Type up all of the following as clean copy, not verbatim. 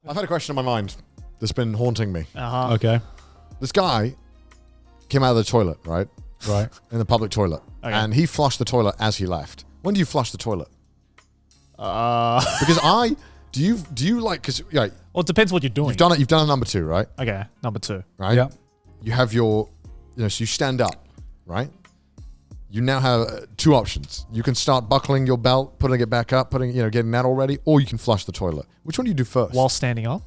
I've had a question in my mind that's been haunting me. Okay. This guy came out of the toilet, right? Right. In the public toilet. Okay. And he flushed the toilet as he left. When do you flush the toilet? Because do you like, because well, it depends what you're doing. you've done a number 2, right? Okay, number 2. Right? Yeah. You have your, so you stand up, right? You now have 2 options. You can start buckling your belt, putting it back up, getting that all ready, or you can flush the toilet. Which one do you do first? While standing up?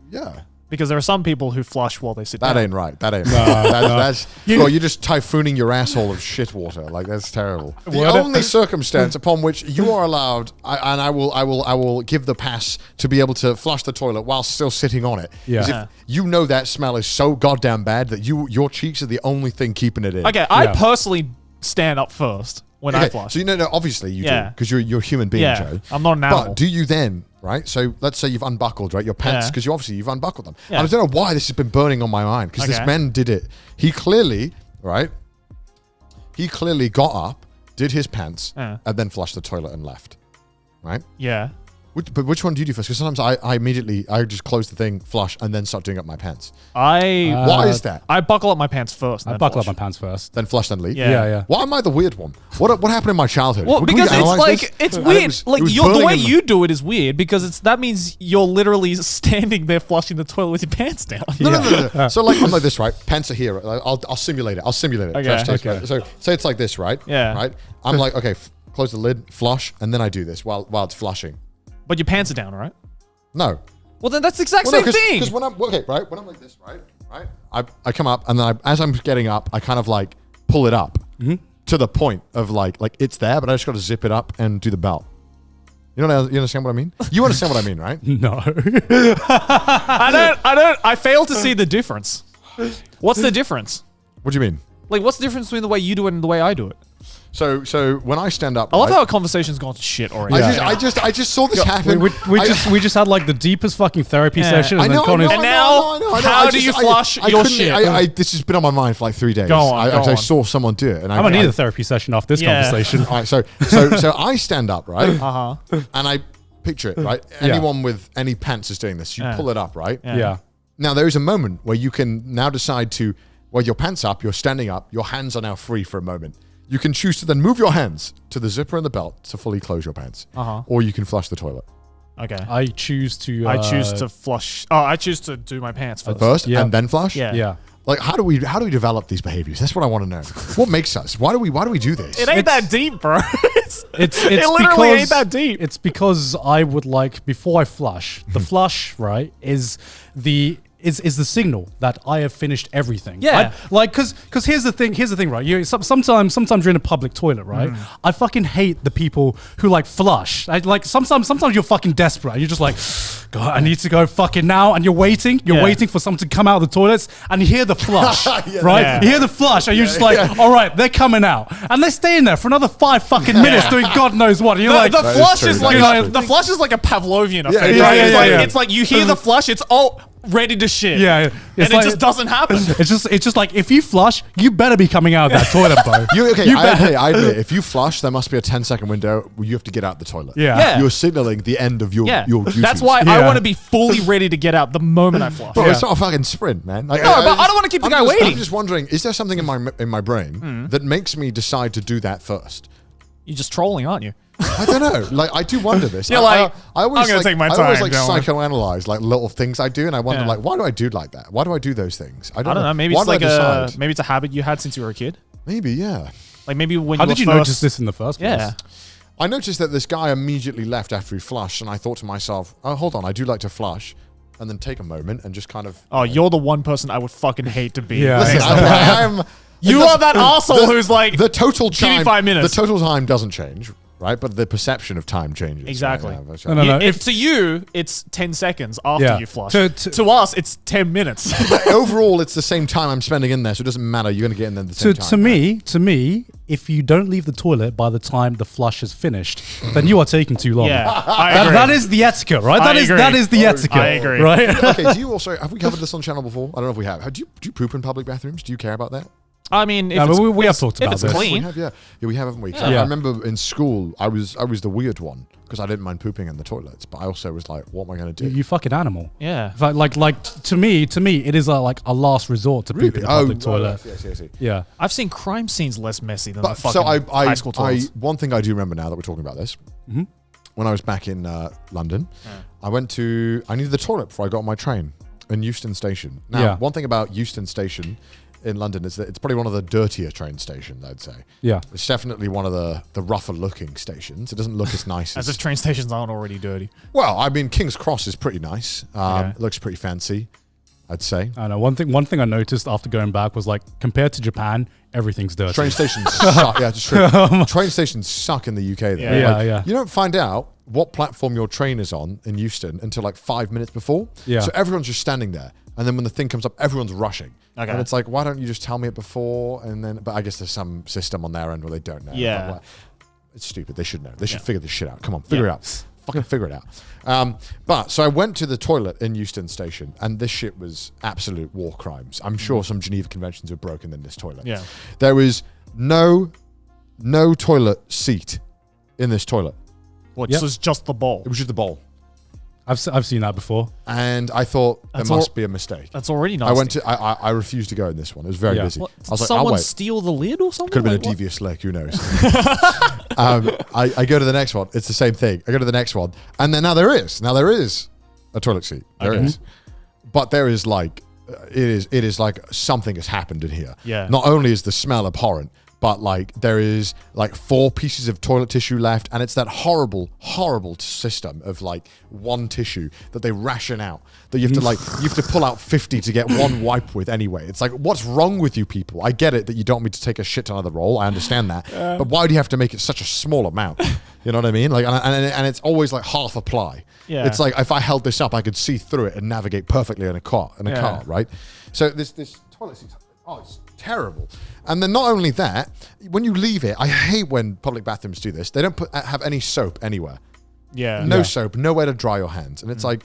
Yeah. Because there are some people who flush while they sit That down. ain't right. That ain't right. That's you're just typhooning your asshole of shit water. Like, that's terrible. The only circumstance upon which you are allowed, and I will give the pass to be able to flush the toilet while still sitting on it. Yeah. Is if you know that smell is so goddamn bad that your cheeks are the only thing keeping it in. Okay, I personally stand up first when I flush. So obviously you do, because you're a human being, Joe. I'm not an animal. But do you then, right? So let's say you've unbuckled, right, your pants, because you've unbuckled them. Yeah. And I don't know why this has been burning on my mind, because this man did it. He clearly got up, did his pants, and then flushed the toilet and left, right? Yeah. But which one do you do first? Because sometimes I immediately just close the thing, flush, and then start doing up my pants. Why is that? I buckle up my pants first. I buckle up my pants first. Then flush, then leave? Yeah. Why am I the weird one? What happened in my childhood? Well, because it's like, it's weird. The way you do it is weird because that means you're literally standing there flushing the toilet with your pants down. No. So like, I'm like this, right? Pants are here. I'll simulate it. Okay. So say it's like this, right? Yeah. Right? I'm like, okay, close the lid, flush, and then I do this while it's flushing. But your pants are down, right? No. Well, then that's the exact same thing. Because when I'm like this, right? I come up, and then as I'm getting up, I kind of like pull it up to the point of like it's there, but I just got to zip it up and do the belt. You understand what I mean? You understand what I mean, right? No. I fail to see the difference. What's the difference? What do you mean? Like, what's the difference between the way you do it and the way I do it? So when I stand up, I love how our conversation's gone to shit already. I just saw this happen. We just had like the deepest fucking therapy session. I know. How do you flush your shit? This has been on my mind for like 3 days. Go on. I saw someone do it, and I'm gonna need a therapy session after this conversation. All right, so I stand up, right? And I picture it, right? Anyone with any pants is doing this. You pull it up, right? Yeah. Now there is a moment where you can now decide to, your pants up, you're standing up, your hands are now free for a moment. You can choose to then move your hands to the zipper in the belt to fully close your pants. Or you can flush the toilet. Okay. I choose to flush. Oh, I choose to do my pants first. First and then flush? Yeah. Like, how do we develop these behaviors? That's what I want to know. What makes us? Why do we do this? It ain't that deep, bro. It literally ain't that deep. It's because I would like, before I flush, the flush, right, is the signal that I have finished everything. Yeah. Because here's the thing, right? Sometimes you're in a public toilet, right? I fucking hate the people who like flush. Sometimes you're fucking desperate. And you're just like, God, I need to go fucking now. And you're waiting for someone to come out of the toilets and you hear the flush, right? Yeah. You hear the flush and you're just like, all right, they're coming out. And they're staying there for another 5 fucking minutes doing God knows what. And you're like, the flush is like a Pavlovian effect. It's like you hear the flush, it's all ready to shit. Yeah. And it just doesn't happen. It's just like, if you flush, you better be coming out of that toilet, bro. I admit, if you flush, there must be a 10-second window where you have to get out the toilet. Yeah. You're signaling the end of your duties. That's why I want to be fully ready to get out the moment I flush. Bro, it's not a fucking sprint, man. Like, but I don't want to keep the guy waiting. I'm just wondering, is there something in my brain that makes me decide to do that first? You're just trolling, aren't you? I don't know. Like, I do wonder this. You're like, I'm going to take my time. I always psychoanalyze like little things I do, and I wonder like, why do I do like that? Why do I do those things? I don't know. Maybe it's maybe it's a habit you had since you were a kid. Maybe, yeah. Like maybe when How did you notice this in the first place? Yeah. I noticed that this guy immediately left after he flushed, and I thought to myself, oh, hold on, I do like to flush, and then take a moment and just kind of... Oh, you're the one person I would fucking hate to be. Yeah. Listen, I'm... You are that arsehole who's like, the total time, give me 5 minutes. The total time doesn't change, right? But the perception of time changes. Exactly. No. If to you, it's 10 seconds after you flush. To us, it's 10 minutes. But overall, it's the same time I'm spending in there, so it doesn't matter. You're going to get in there at the same time. To me, if you don't leave the toilet by the time the flush is finished, then you are taking too long. Yeah, I agree. That is the etiquette, right? That is the etiquette. I agree. Right? Okay, do you also... Have we covered this on the channel before? I don't know if we have. Do you poop in public bathrooms? Do you care about that? I mean, if No, it's, but we have if talked if about it's this. We clean. have, yeah, we have, haven't we? 'Cause Yeah. I remember in school, I was the weird one because I didn't mind pooping in the toilets, but I also was like, what am I going to do? You fucking animal. Yeah. In fact, like to me, it is like a last resort to poop in a public toilet. Yes. Yeah. I've seen crime scenes less messy than the But fucking so high school toilets. one thing I do remember now that we're talking about this, when I was back in London, I needed the toilet before I got on my train in Euston Station. Now, one thing about Euston Station in London is that it's probably one of the dirtier train stations, I'd say. Yeah. It's definitely one of the rougher looking stations. It doesn't look as nice As if train stations aren't already dirty. Well, I mean, King's Cross is pretty nice. Okay. It looks pretty fancy, I'd say. I know. One thing I noticed after going back was like compared to Japan, everything's dirty. Train stations suck. Yeah, it's true. Train stations suck in the UK. Though. Yeah. You don't find out what platform your train is on in Euston until like 5 minutes before. Yeah. So everyone's just standing there. And then when the thing comes up, everyone's rushing. Okay. And it's like, why don't you just tell me it before? And then, but I guess there's some system on their end where they don't know. Yeah. But it's stupid. They should know. They should figure this shit out. Come on, figure it out. Fucking figure it out. But so I went to the toilet in Euston Station, and this shit was absolute war crimes. I'm sure some Geneva Conventions were broken in this toilet. Yeah. There was no toilet seat in this toilet. What? Yep. So it's just the bowl. It was just the bowl. I've seen that before. And I thought That's there must all- be a mistake. That's already nasty. I went to. I refused to go in this one. It was very busy. What, I did was like, someone I'll wait. steal the lid or something? Could have been Like, a what? devious leg. Who knows? I go to the next one. It's the same thing. I go to the next one, and then now there is a toilet seat. There is, but there is like it is like something has happened in here. Yeah. Not only is the smell abhorrent, but like there is like 4 pieces of toilet tissue left, and it's that horrible system of like one tissue that they ration out, that you have to pull out 50 to get one wipe with anyway. It's like, what's wrong with you people? I get it that you don't want me to take a shit ton of the roll. I understand that, but why do you have to make it such a small amount? You know what I mean? Like, and it's always like half a ply. Yeah. It's like if I held this up, I could see through it and navigate perfectly in a car, right? So this toilet seat, it's terrible. And then not only that, when you leave it, I hate when public bathrooms do this. They don't have any soap anywhere. Yeah. No soap, nowhere to dry your hands. And it's like,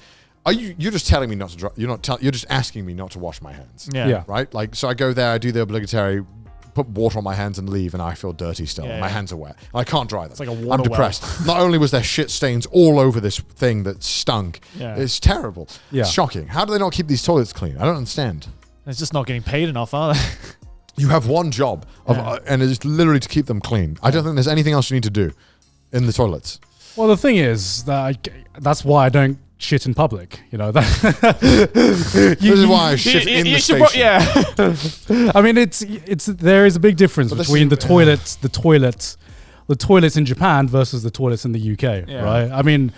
you're just telling me not to dry, you're just asking me not to wash my hands. Yeah. Right? Like, so I go there, I do the obligatory, put water on my hands and leave, and I feel dirty still. Yeah, my yeah. hands are wet. And I can't dry them. like a water I'm depressed. Not only was there shit stains all over this thing that stunk, Yeah. it's terrible. Yeah. It's shocking. How do they not keep these toilets clean? I don't understand. It's just not getting paid enough, are they? You have one job, and it's literally to keep them clean. I don't think there's anything else you need to do in the toilets. Well, the thing is that's why I don't shit in public. You know that. This is why I shit in the station. I mean, there is a big difference But this between is- the toilets in Japan versus the toilets in the UK, Yeah. right? I mean,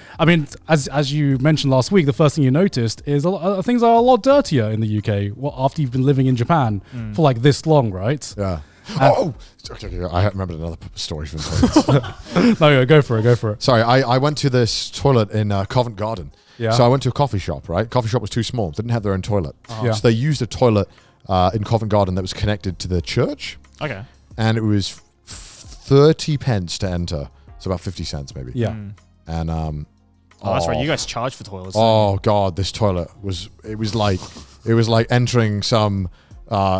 as you mentioned last week, the first thing you noticed is things are a lot dirtier in the UK. After you've been living in Japan for like this long, right? Yeah. Okay, I remembered another story from the toilets. No, go for it. Sorry, I went to this toilet in Covent Garden. Yeah. So I went to a coffee shop, right? Coffee shop was too small. They didn't have their own toilet. Yeah. So they used a toilet in Covent Garden that was connected to the church. Okay. And it was 30 pence to enter. So about 50 cents maybe. Yeah. And Oh, that's right. You guys charge for toilets. oh god, this toilet was like entering some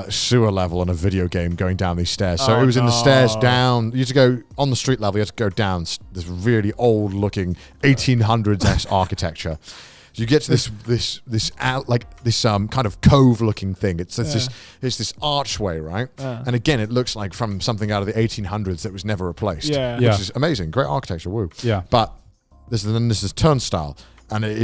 sewer level in a video game going down these stairs. So Oh, it was in the stairs no. down. You had to go on the street level. You had to go down this really old looking 1800s architecture. So you get to this kind of cove looking thing. It's this archway, right? And again, it looks like from something out of the 1800s that was never replaced. Yeah. Which is amazing. Great architecture. Woo. Yeah. But this is turnstile, and it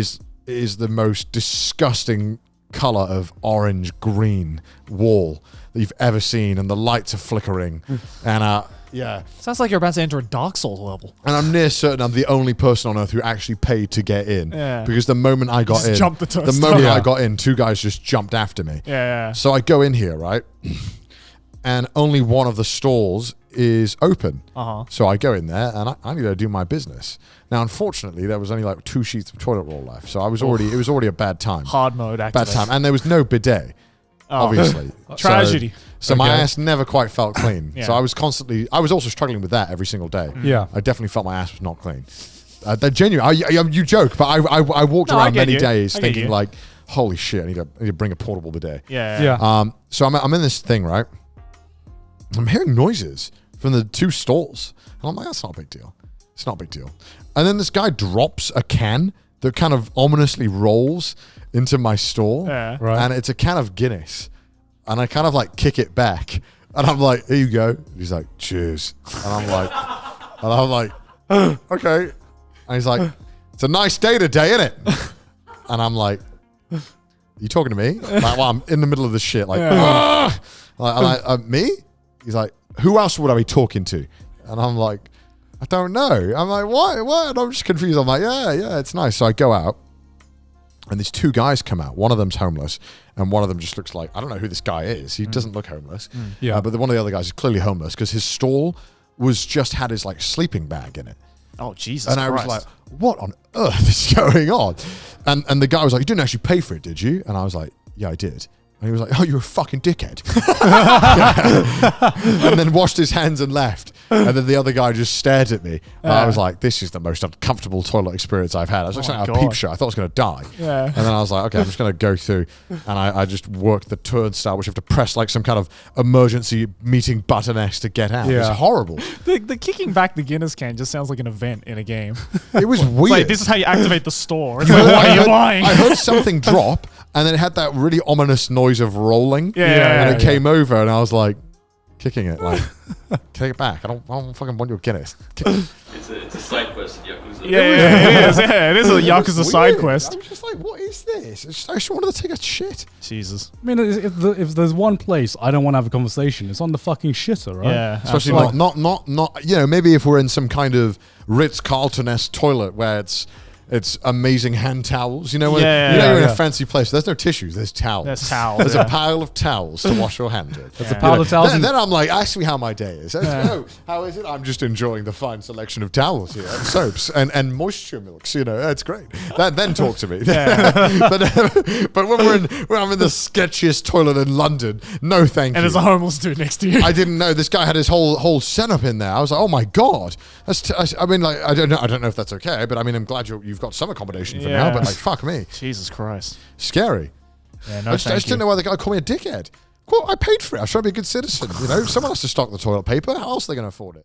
is the most disgusting color of orange green wall that you've ever seen, and the lights are flickering. And yeah. Sounds like you're about to enter a Dark Souls level. And I'm near certain I'm the only person on earth who actually paid to get in. Yeah. Because the moment I got Just in, jumped the turnstile. moment Yeah. I got in, 2 guys just jumped after me. Yeah. So I go in here, right? And only one of the stalls is open. Uh-huh. So I go in there and I need to do my business. Now, unfortunately, there was only like 2 sheets of toilet roll left. So it was already a bad time. Hard mode Bad activate. time. And there was no bidet, obviously. Tragedy. So my Okay. ass never quite felt clean. Yeah. So I was also struggling with that every single day. Yeah. I definitely felt my ass was not clean. They're genuine. You joke, but I walked No, I around get many you. days I get thinking you. like, holy shit, I need to bring a portable bidet. Yeah. Yeah. So I'm in this thing, right? I'm hearing noises from the 2 stalls. And I'm like, that's not a big deal. It's not a big deal. And then this guy drops a can that kind of ominously rolls into my stall. Yeah. Right. And it's a can of Guinness. And I kind of like kick it back. And I'm like, here you go. And he's like, cheers. And I'm like, okay. And he's like, it's a nice day today, isn't it? And I'm like, are you talking to me? Like, well, I'm in the middle of this shit. Like, me? He's like, who else would I be talking to? And I'm like, I don't know. I'm like, what? And I'm just confused. I'm like, yeah, it's nice. So I go out, and these 2 guys come out. One of them's homeless, and one of them just looks like, I don't know who this guy is. He doesn't look homeless. Yeah. But one of the other guys is clearly homeless because his stall had his like sleeping bag in it. Oh, Jesus And I Christ. was like, what on earth is going on? And the guy was like, you didn't actually pay for it, did you? And I was like, yeah, I did. And he was like, oh, you're a fucking dickhead. And then washed his hands and left. And then the other guy just stared at me. And I was like, this is the most uncomfortable toilet experience I've had. I was like, my a God. peep show. I thought I was going to die. Yeah. And then I was like, okay, I'm just going to go through. And I just worked the turnstile, which you have to press like some kind of emergency meeting button S to get out. It was Yeah. horrible. The kicking back the Guinness can just sounds like an event in a game. It was It's weird. like, this is how you activate the store. It's like, why are you lying? I heard something drop, and then it had that really ominous noise of rolling. Yeah, and it came over, and I was like, kicking it, like, take it back. I don't fucking want your Guinness. It's a side quest in Yakuza. Yeah, it is a Yakuza Weird. side quest. I was just like, what is this? I just wanted to take a shit. Jesus. I mean, if there's one place I don't want to have a conversation, it's on the fucking shitter, right? Yeah. Especially absolutely. not, you know, maybe if we're in some kind of Ritz-Carlton-esque toilet where it's amazing hand towels. You know, when you're in a fancy place, there's no tissues, there's towels. There's towels. There's a pile of towels to wash your hand with. There's a pile of towels. Then I'm like, ask me how my day is. Oh, how is it? I'm just enjoying the fine selection of towels here, and soaps and moisture milks. You know, that's great. Then talk to me. but when I'm in the sketchiest toilet in London, no thank you. And there's a homeless dude next to you. I didn't know this guy had his whole setup in there. I was like, oh my god. I mean, like, I don't know if that's okay, but I mean, I'm glad you've got some accommodation for now. But like, fuck me, Jesus Christ. scary. Yeah, no, I just didn't know why the guy called me a dickhead. Well, I paid for it. I was trying to be a good citizen. You know, someone has to stock the toilet paper. How else are they going to afford it?